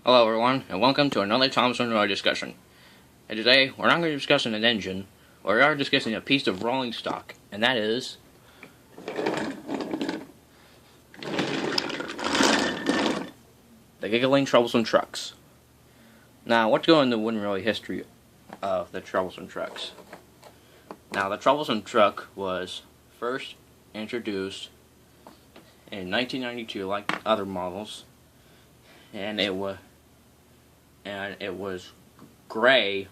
Hello everyone, and welcome to another Thompson Roy discussion. And today, we're not going to be discussing an engine, we are discussing a piece of rolling stock, and that is the giggling troublesome trucks. Now, let's go into the really history of the troublesome trucks. Now, the troublesome truck was first introduced in 1992, like other models, and it was gray,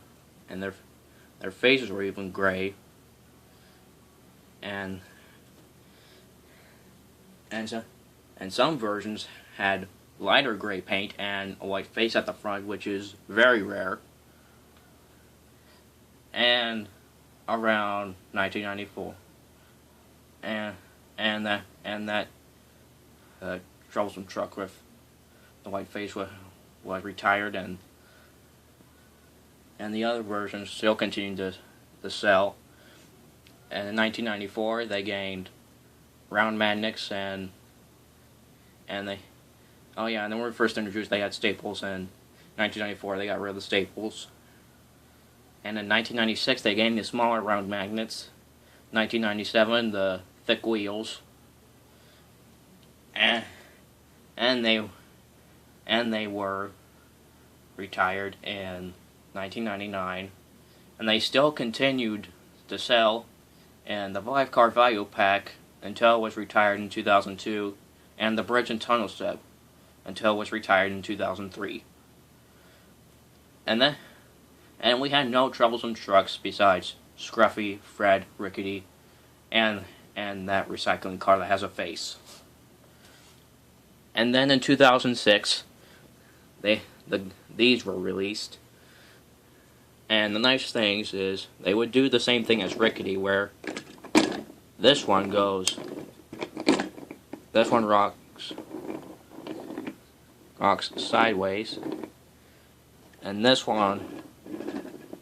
and their faces were even gray, and some versions had lighter gray paint and a white face at the front, which is very rare. And around 1994, and that troublesome truck with the white face was retired, and the other versions still continued to sell. And in 1994, they gained round magnets, and then when we were first introduced, they had staples. And in 1994, they got rid of the staples. And in 1996, they gained the smaller round magnets. 1997, the thick wheels. And they were retired in 1999, and they still continued to sell in the 5-car value pack until it was retired in 2002, and the bridge and tunnel set until it was retired in 2003. And we had no troublesome trucks besides Scruffy, Fred, Rickety, and that recycling car that has a face. And then in 2006, these were released. And the nice things is they would do the same thing as Rickety, where this one rocks sideways, and this one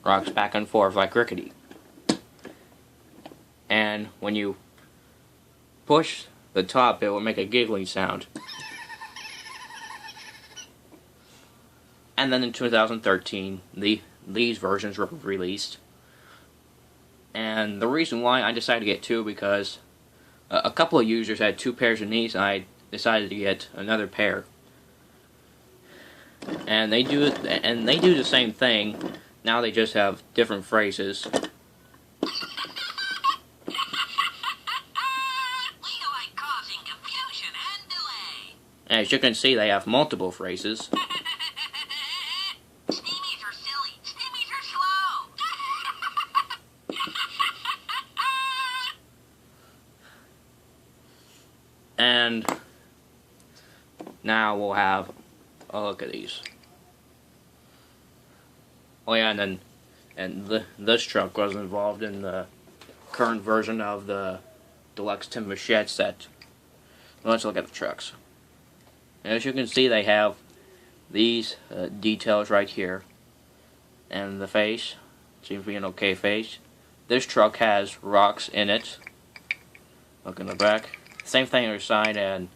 rocks back and forth like Rickety. And when you push the top, it will make a giggling sound. And then in 2013, these versions were released. And the reason why I decided to get two, because a couple of users had two pairs of these, and I decided to get another pair. And they do the same thing. Now they just have different phrases. We like causing confusion and delay. As you can see, they have multiple phrases. Steamies are silly. Steamies are slow. And now we'll have a look at these. Oh yeah, this truck was involved in the current version of the deluxe timber shed set. Let's look at the trucks. As you can see, they have these details right here, and the face seems to be an okay face. This truck has rocks in it. Look in the back. Same thing on the side, and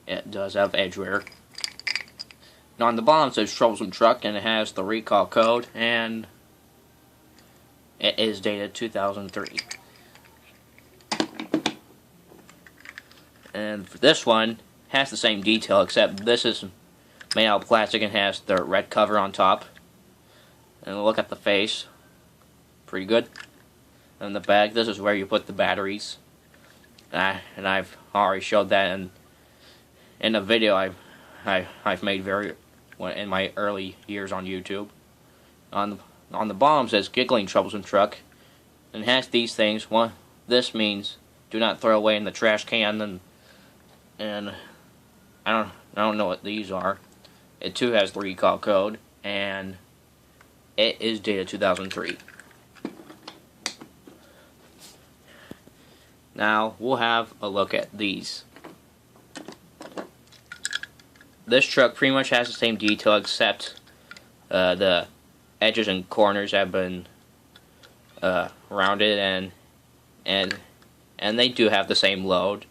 it does have edge wear. Now on the bottom it says troublesome truck, and it has the recall code, and it is dated 2003. And for this one, has the same detail, except this is made out of plastic and has the red cover on top. And look at the face. Pretty good. And the back, this is where you put the batteries. And I've already showed that in a video I've made in my early years on YouTube. On the bottom says giggling troublesome truck, and has these things. One, this means do not throw away in the trash can, and I don't know what these are. It too has the recall code, and it is dated 2003. Now we'll have a look at these. This truck pretty much has the same detail, except the edges and corners have been rounded, and they do have the same load.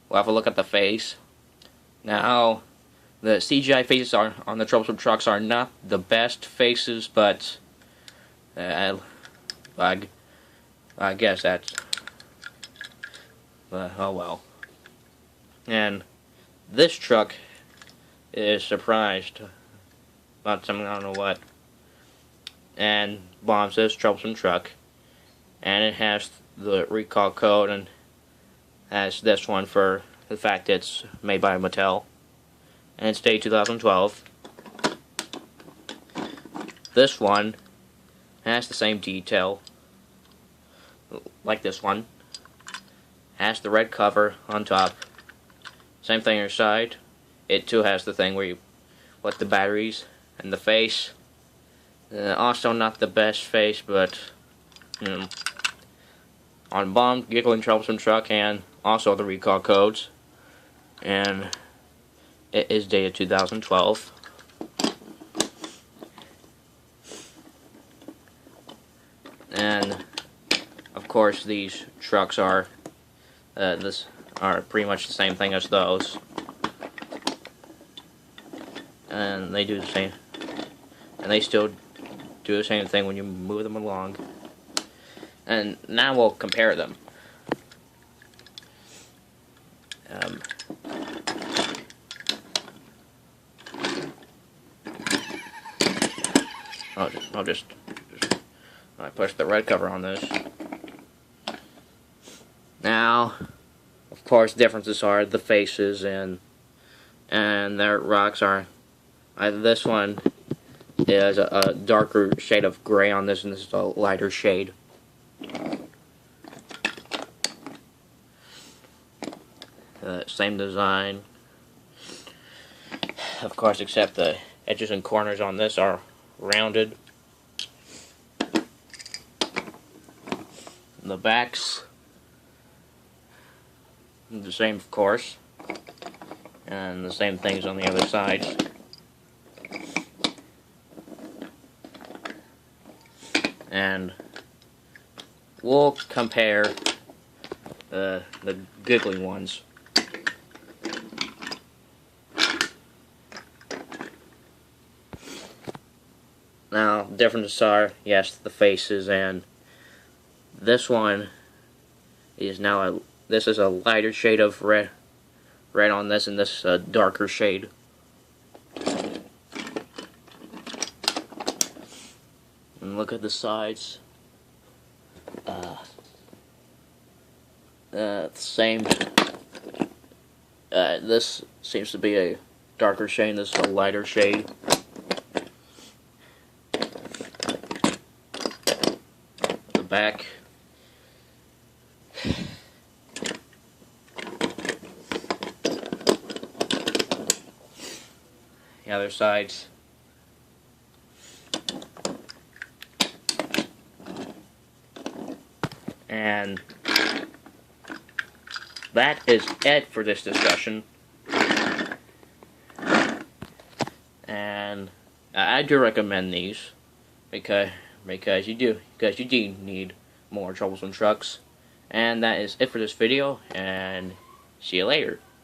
We'll have a look at the face. Now, The CGI faces on the troublesome trucks are not the best faces, but I guess that's oh well. And this truck is surprised about something, I don't know what, and bombs this troublesome truck, and it has the recall code and has this one for the fact it's made by Mattel, and it's dated 2012. This one has the same detail like this one, has the red cover on top, same thing on your side. It too has the thing where you put the batteries and the face. Also not the best face, but on bomb, giggling troublesome truck, and also the recall codes. And it is dated 2012. And of course, these trucks are pretty much the same thing as those, and they do the same, and they still do the same thing when you move them along. And now we'll compare them. I push the red cover on this. Now, of course, differences are the faces and their rocks are. This one is a darker shade of gray on this, and this is a lighter shade. Same design, of course, except the edges and corners on this are rounded. The backs, the same, of course, and the same things on the other sides. And we'll compare the giggling ones. Now, differences are, yes, the faces, and this one is now this is a lighter shade of red on this, and this is a darker shade. And look at the sides. Same. This seems to be a darker shade. This is a lighter shade. The back. The other sides. And that is it for this discussion. And I do recommend these because you do need more troublesome trucks. And that is it for this video, and see you later.